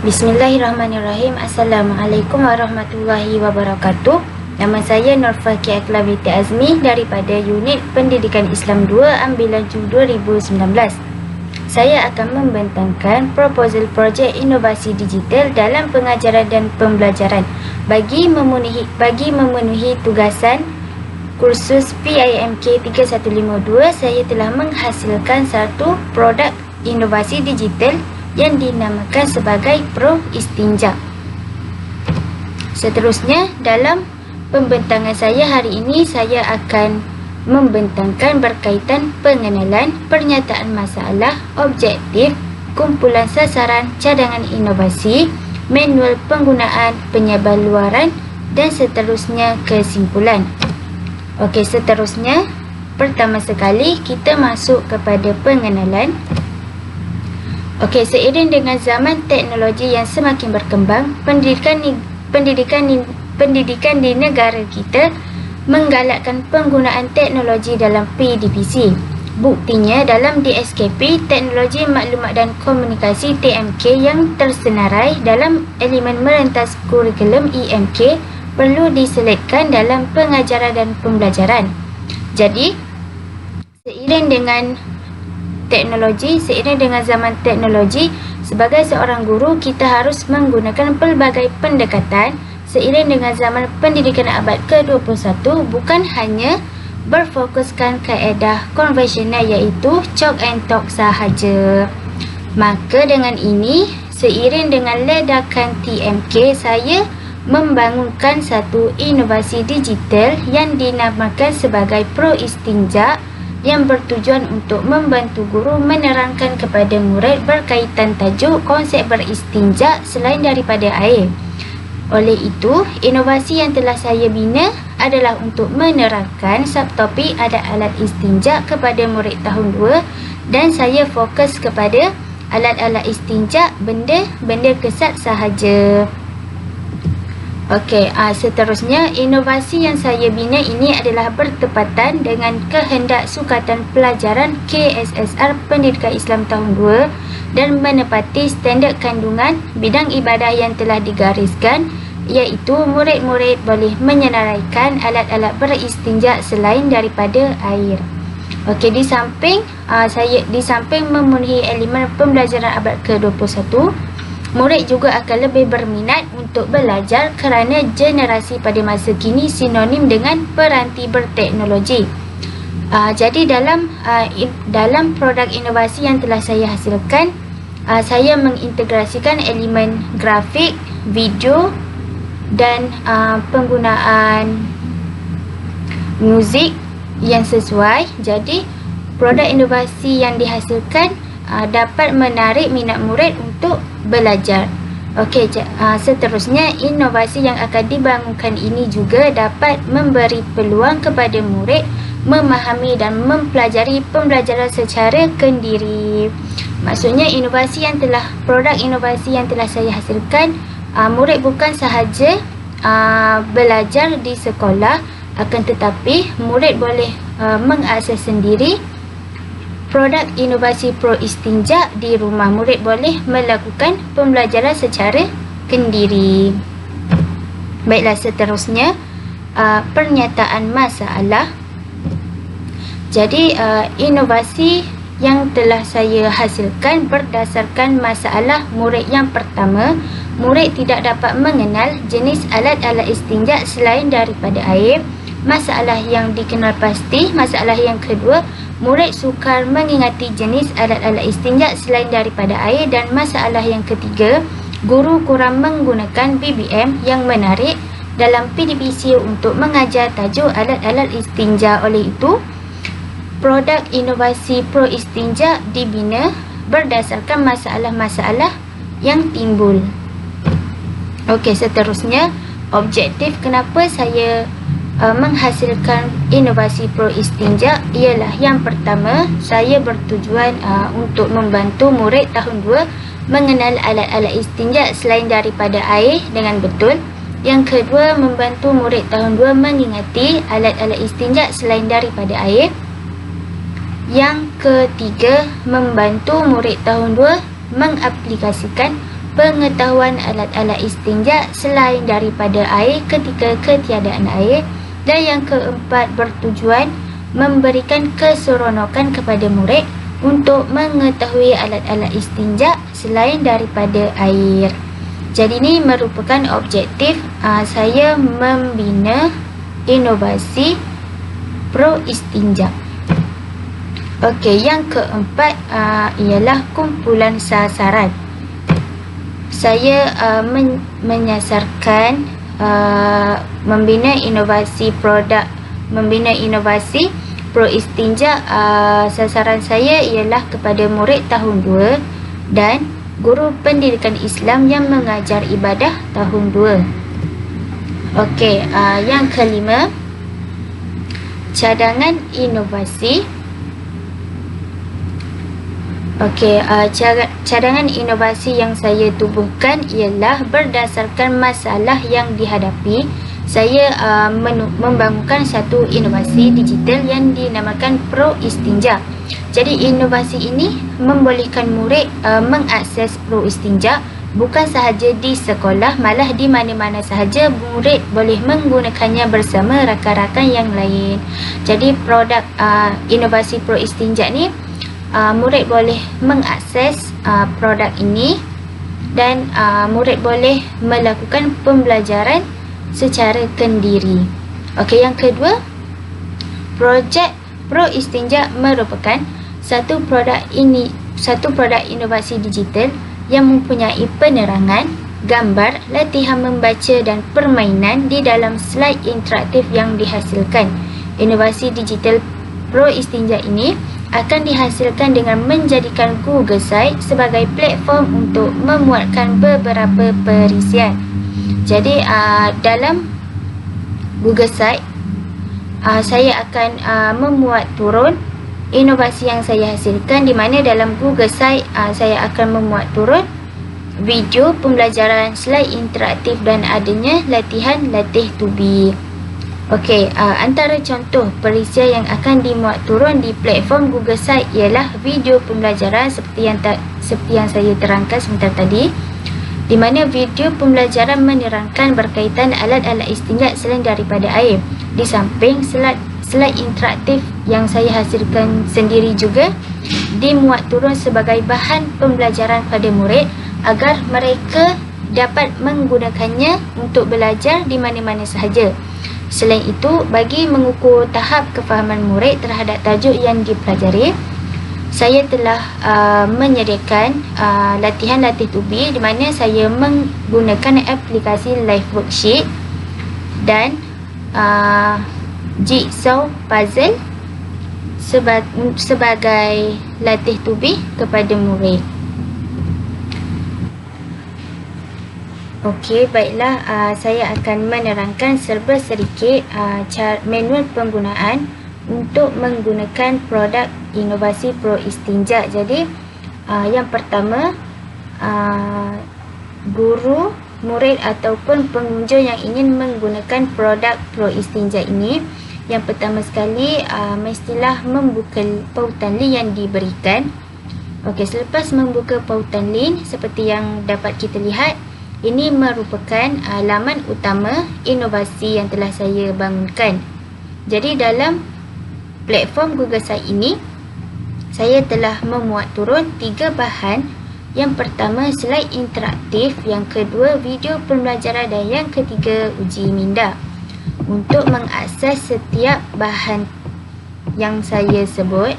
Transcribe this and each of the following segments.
Bismillahirrahmanirrahim. Assalamualaikum warahmatullahi wabarakatuh. Nama saya Nurfa Kiakla binti Azmi daripada Unit Pendidikan Islam 2 Ambilan Ju 2019. Saya akan membentangkan proposal projek inovasi digital dalam pengajaran dan pembelajaran bagi memenuhi tugasan kursus PIMK 3152. Saya telah menghasilkan satu produk inovasi digital yang dinamakan sebagai Pro Istinja. Seterusnya, dalam pembentangan saya hari ini, saya akan membentangkan berkaitan pengenalan, pernyataan masalah, objektif, kumpulan sasaran, cadangan inovasi, manual penggunaan, penyebarluaran dan seterusnya kesimpulan. Okey, seterusnya, pertama sekali kita masuk kepada pengenalan. Okey, seiring dengan zaman teknologi yang semakin berkembang, pendidikan di negara kita menggalakkan penggunaan teknologi dalam PDPC. Buktinya dalam DSKP, teknologi maklumat dan komunikasi TMK yang tersenarai dalam elemen merentas kurikulum IMK perlu diselitkan dalam pengajaran dan pembelajaran. Jadi, seiring dengan zaman teknologi, sebagai seorang guru kita harus menggunakan pelbagai pendekatan seiring dengan zaman pendidikan abad ke-21, bukan hanya berfokuskan kaedah konvensional iaitu chalk and talk sahaja. Maka dengan ini, seiring dengan ledakan TMK, saya membangunkan satu inovasi digital yang dinamakan sebagai Pro Istinja yang bertujuan untuk membantu guru menerangkan kepada murid berkaitan tajuk konsep beristinja selain daripada air. Oleh itu, inovasi yang telah saya bina adalah untuk menerangkan subtopik alat-alat istinja kepada murid tahun 2 dan saya fokus kepada alat-alat istinja benda-benda kesat sahaja. Okey, seterusnya, inovasi yang saya bina ini adalah bertepatan dengan kehendak Sukatan Pelajaran KSSR Pendidikan Islam tahun 2 dan menepati standard kandungan bidang ibadah yang telah digariskan, iaitu murid-murid boleh menyenaraikan alat-alat beristinja selain daripada air. Okey, di samping memenuhi elemen pembelajaran abad ke-21, murid juga akan lebih berminat untuk belajar kerana generasi pada masa kini sinonim dengan peranti berteknologi. Jadi dalam produk inovasi yang telah saya hasilkan, saya mengintegrasikan elemen grafik, video dan penggunaan muzik yang sesuai. Jadi produk inovasi yang dihasilkan dapat menarik minat murid untuk belajar. Okey, seterusnya, inovasi yang akan dibangunkan ini juga dapat memberi peluang kepada murid memahami dan mempelajari pembelajaran secara kendiri. Maksudnya, produk inovasi yang telah saya hasilkan, murid bukan sahaja belajar di sekolah, akan tetapi murid boleh mengakses sendiri produk inovasi Pro Istinja di rumah. Murid boleh melakukan pembelajaran secara kendiri. Baiklah, seterusnya, pernyataan masalah. Jadi, inovasi yang telah saya hasilkan berdasarkan masalah murid yang pertama. Murid tidak dapat mengenal jenis alat-alat istinja selain daripada air. Masalah yang dikenal pasti. Masalah yang kedua, murid sukar mengingati jenis alat-alat istinja selain daripada air. Dan masalah yang ketiga, guru kurang menggunakan BBM yang menarik dalam PDPC untuk mengajar tajuk alat-alat istinja. Oleh itu, produk inovasi Pro Istinja dibina berdasarkan masalah-masalah yang timbul. Okey, seterusnya, objektif kenapa saya menghasilkan inovasi Pro Istinja ialah yang pertama, saya bertujuan untuk membantu murid tahun 2 mengenal alat-alat istinja selain daripada air dengan betul. Yang kedua, membantu murid tahun 2 mengingati alat-alat istinja selain daripada air. Yang ketiga, membantu murid tahun 2 mengaplikasikan pengetahuan alat-alat istinja selain daripada air ketika ketiadaan air. Dan yang keempat, bertujuan memberikan keseronokan kepada murid untuk mengetahui alat-alat istinja selain daripada air. Jadi ini merupakan objektif saya membina inovasi pro istinja. Okey, yang keempat ialah kumpulan sasaran. Saya menyasarkan membina inovasi pro istinja. Sasaran saya ialah kepada murid tahun 2 dan guru pendidikan Islam yang mengajar ibadah tahun 2. Okey, yang kelima, cadangan inovasi. Okey, cadangan inovasi yang saya tubuhkan ialah berdasarkan masalah yang dihadapi. Saya membangunkan satu inovasi digital yang dinamakan Pro Istinja. Jadi inovasi ini membolehkan murid mengakses Pro Istinja bukan sahaja di sekolah, malah di mana-mana sahaja murid boleh menggunakannya bersama rakan-rakan yang lain. Jadi produk inovasi Pro Istinja ni, murid boleh mengakses produk ini dan murid boleh melakukan pembelajaran secara kendiri. Okey, yang kedua, projek Pro Istinja merupakan satu produk inovasi digital yang mempunyai penerangan, gambar, latihan membaca dan permainan di dalam slide interaktif yang dihasilkan. Inovasi digital Pro Istinja ini akan dihasilkan dengan menjadikan Google Site sebagai platform untuk memuatkan beberapa perisian. Jadi dalam Google Site saya akan memuat turun inovasi yang saya hasilkan, di mana dalam Google Site saya akan memuat turun video pembelajaran, slide interaktif dan adanya latihan latih to be. Okey, antara contoh perisian yang akan dimuat turun di platform Google Site ialah video pembelajaran seperti yang saya terangkan sebentar tadi, di mana video pembelajaran menerangkan berkaitan alat-alat istinja selain daripada air. Di samping slide interaktif yang saya hasilkan sendiri juga dimuat turun sebagai bahan pembelajaran pada murid agar mereka dapat menggunakannya untuk belajar di mana-mana sahaja. Selain itu, bagi mengukur tahap kefahaman murid terhadap tajuk yang dipelajari, saya telah menyediakan latihan latih to be, di mana saya menggunakan aplikasi Live Worksheet dan jigsaw puzzle sebagai latih to be kepada murid. Okey, baiklah, saya akan menerangkan serba sedikit manual penggunaan untuk menggunakan produk inovasi Pro Istinja. Jadi yang pertama, guru, murid ataupun pengunjung yang ingin menggunakan produk Pro Istinja ini, yang pertama sekali mestilah membuka pautan link yang diberikan. Okey, selepas membuka pautan link seperti yang dapat kita lihat, ini merupakan laman utama inovasi yang telah saya bangunkan. Jadi dalam platform Google Site ini, saya telah memuat turun 3 bahan. Yang pertama, slide interaktif. Yang kedua, video pembelajaran. Dan yang ketiga, uji minda. Untuk mengakses setiap bahan yang saya sebut,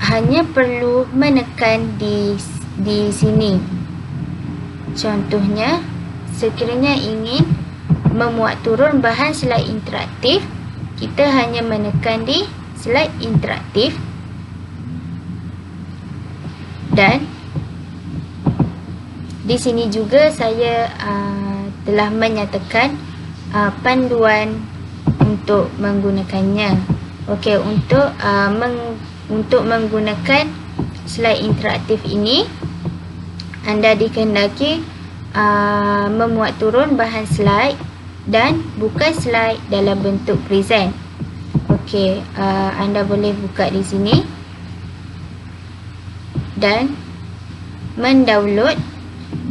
hanya perlu menekan di sini. Contohnya, sekiranya ingin memuat turun bahan slide interaktif, kita hanya menekan di slide interaktif dan di sini juga saya telah menyatakan panduan untuk menggunakannya. Okey, untuk menggunakan slide interaktif ini, anda dikehendaki memuat turun bahan slide dan buka slide dalam bentuk present. Okey, anda boleh buka di sini dan mendownload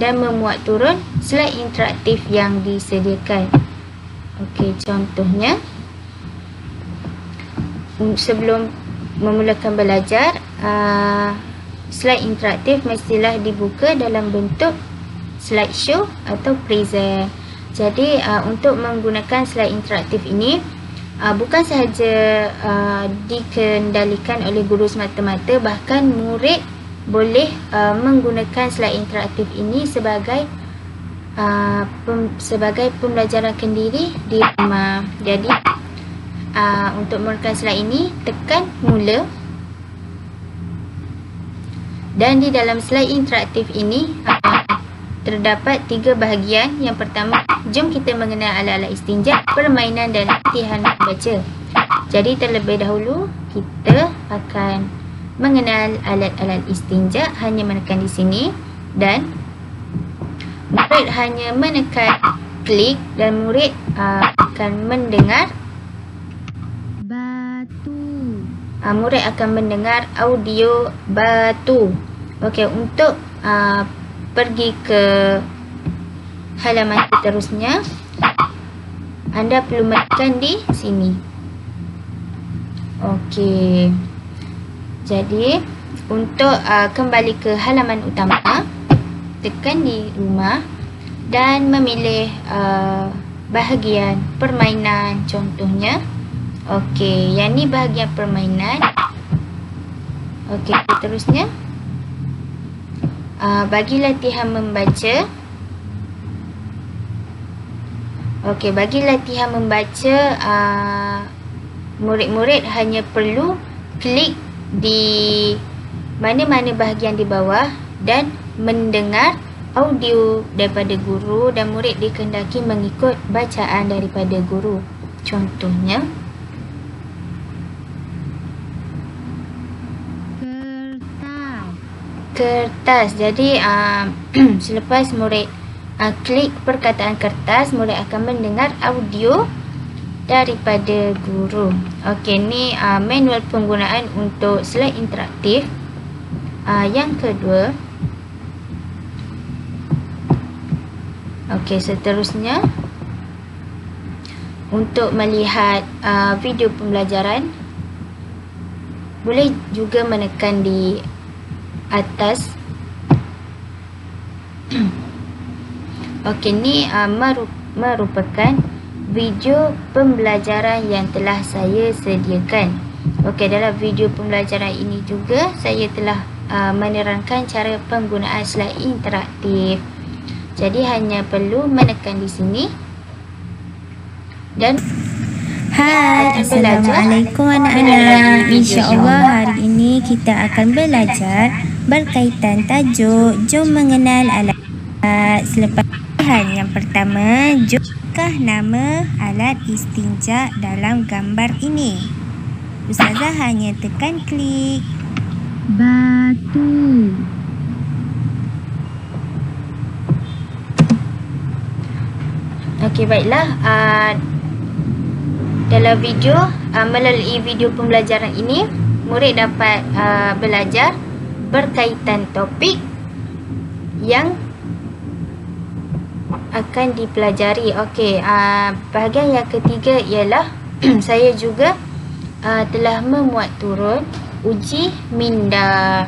dan memuat turun slide interaktif yang disediakan. Okey, contohnya sebelum memulakan belajar, slide interaktif mestilah dibuka dalam bentuk slideshow atau present. Jadi untuk menggunakan slide interaktif ini bukan sahaja dikendalikan oleh guru semata-mata, bahkan murid boleh menggunakan slide interaktif ini sebagai pembelajaran kendiri di rumah. Jadi untuk menggunakan slide ini, tekan mula, dan di dalam slide interaktif ini terdapat 3 bahagian. Yang pertama, jom kita mengenal alat-alat istinja, permainan dan latihan membaca. Jadi terlebih dahulu kita akan mengenal alat-alat istinja, hanya menekan di sini, dan murid hanya menekan klik dan murid akan mendengar batu. Murid akan mendengar audio batu. Okey, untuk pergi ke halaman seterusnya, anda perlu menekan di sini. Okey. Jadi untuk kembali ke halaman utama, tekan di rumah dan memilih bahagian permainan contohnya. Okey, yang ni bahagian permainan. Okey, seterusnya bagi latihan membaca. Okey, bagi latihan membaca, murid-murid hanya perlu klik di mana-mana bahagian di bawah dan mendengar audio daripada guru, dan murid dikehendaki mengikut bacaan daripada guru. Contohnya, kertas. Jadi selepas murid klik perkataan kertas, murid akan mendengar audio daripada guru. Okey, ni manual penggunaan untuk slide interaktif. Yang kedua, okey, seterusnya untuk melihat video pembelajaran, boleh juga menekan di atas. Okey, ni merupakan video pembelajaran yang telah saya sediakan. Okey, dalam video pembelajaran ini juga saya telah menerangkan cara penggunaan slide interaktif. Jadi hanya perlu menekan di sini dan Hai, Assalamualaikum anak-anak. InsyaAllah hari ini kita akan belajar berkaitan tajuk jom mengenal alat. Selepas yang pertama, jomkah nama alat istinja dalam gambar ini? Ustazah hanya tekan klik batu. Okey, baiklah. Dalam video, melalui video pembelajaran ini, murid dapat belajar berkaitan topik yang akan dipelajari. Okey, bahagian yang ketiga ialah saya juga telah memuat turun uji minda.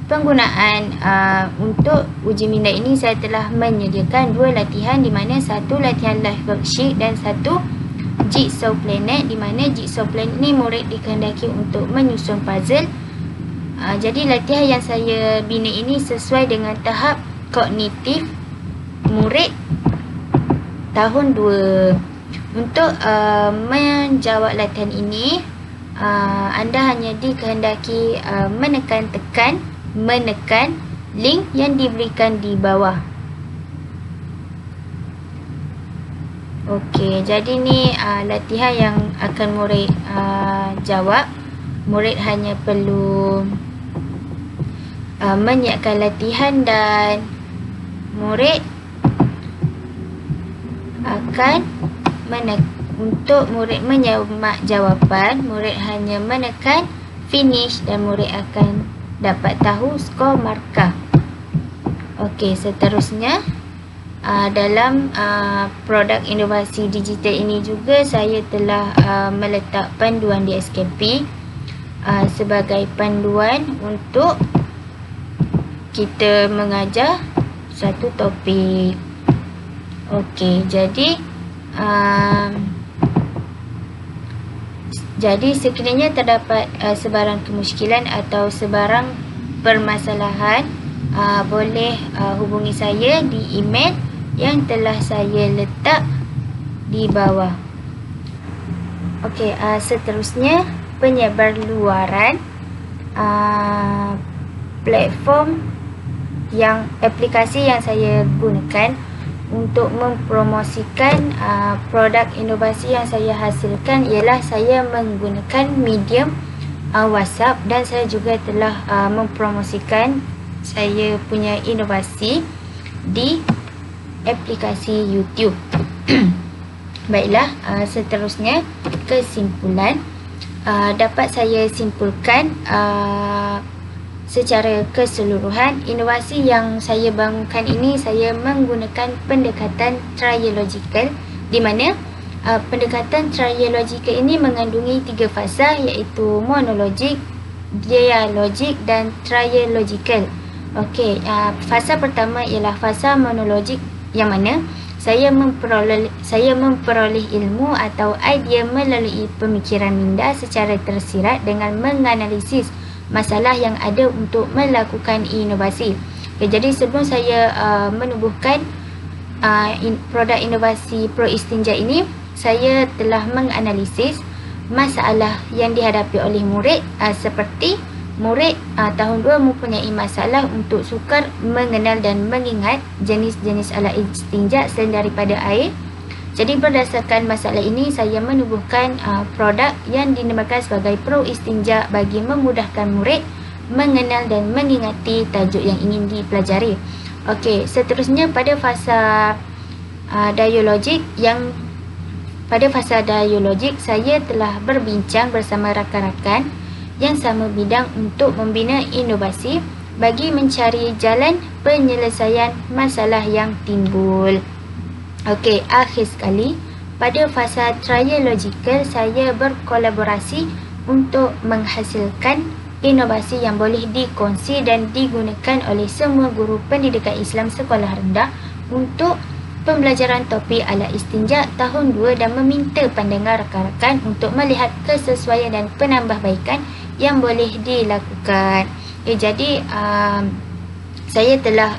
Penggunaan untuk uji minda ini, saya telah menyediakan 2 latihan, di mana satu latihan live worksheet dan satu Jigsaw Planet, di mana Jigsaw Planet ni murid dikehendaki untuk menyusun puzzle. Jadi latihan yang saya bina ini sesuai dengan tahap kognitif murid tahun 2. Untuk menjawab latihan ini, anda hanya dikehendaki menekan link yang diberikan di bawah. Okey, jadi ni latihan yang akan murid jawab. Murid hanya perlu menyiapkan latihan dan murid akan untuk murid menyimak jawapan, murid hanya menekan finish dan murid akan dapat tahu skor markah. Okey, seterusnya dalam produk inovasi digital ini juga saya telah meletak panduan di SKP sebagai panduan untuk kita mengajar satu topik. Okey, jadi sekiranya terdapat sebarang kemusykilan atau sebarang permasalahan, boleh hubungi saya di email yang telah saya letak di bawah. Okey, seterusnya penyebarluaran platform aplikasi yang saya gunakan untuk mempromosikan produk inovasi yang saya hasilkan ialah saya menggunakan medium WhatsApp, dan saya juga telah mempromosikan saya punya inovasi di aplikasi YouTube. Baiklah, seterusnya kesimpulan. Dapat saya simpulkan secara keseluruhan, inovasi yang saya bangunkan ini saya menggunakan pendekatan triological, di mana pendekatan triological ini mengandungi 3 fasa, iaitu monologik, dialogik dan triological. Okey, fasa pertama ialah fasa monologik, yang mana saya memperoleh ilmu atau idea melalui pemikiran minda secara tersirat dengan menganalisis masalah yang ada untuk melakukan inovasi. Okay, jadi sebelum saya menubuhkan produk inovasi Pro Istinja ini, saya telah menganalisis masalah yang dihadapi oleh murid, seperti murid tahun 2 mempunyai masalah untuk sukar mengenal dan mengingat jenis-jenis alat istinja selain daripada air. Jadi berdasarkan masalah ini, saya menubuhkan produk yang dinamakan sebagai Pro Istinja bagi memudahkan murid mengenal dan mengingati tajuk yang ingin dipelajari. Okey, seterusnya pada fasa dialogik, saya telah berbincang bersama rakan-rakan yang sama bidang untuk membina inovasi bagi mencari jalan penyelesaian masalah yang timbul. Okey, akhir sekali, pada fasa triological saya berkolaborasi untuk menghasilkan inovasi yang boleh dikongsi dan digunakan oleh semua guru pendidikan Islam sekolah rendah untuk pembelajaran topik alat istinja tahun 2 dan meminta pandangan rakan-rakan untuk melihat kesesuaian dan penambahbaikan yang boleh dilakukan. Jadi saya telah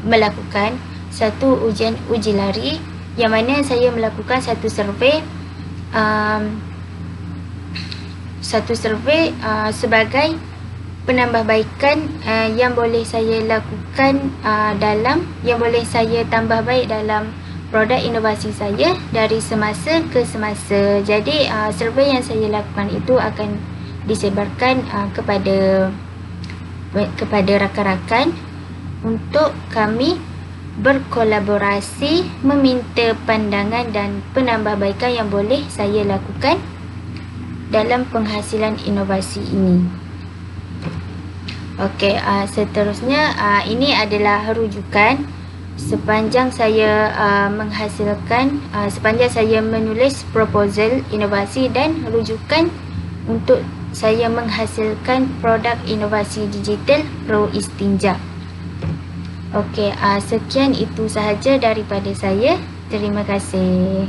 melakukan satu ujian uji lari, yang mana saya melakukan satu survey sebagai penambahbaikan yang boleh saya lakukan yang boleh saya tambah baik dalam produk inovasi saya dari semasa ke semasa. Jadi survey yang saya lakukan itu akan disebarkan kepada rakan-rakan untuk kami berkolaborasi meminta pandangan dan penambahbaikan yang boleh saya lakukan dalam penghasilan inovasi ini. Okey, seterusnya ini adalah rujukan sepanjang saya sepanjang saya menulis proposal inovasi dan rujukan untuk saya menghasilkan produk inovasi digital Pro Istinja. Okey, sekian itu sahaja daripada saya. Terima kasih.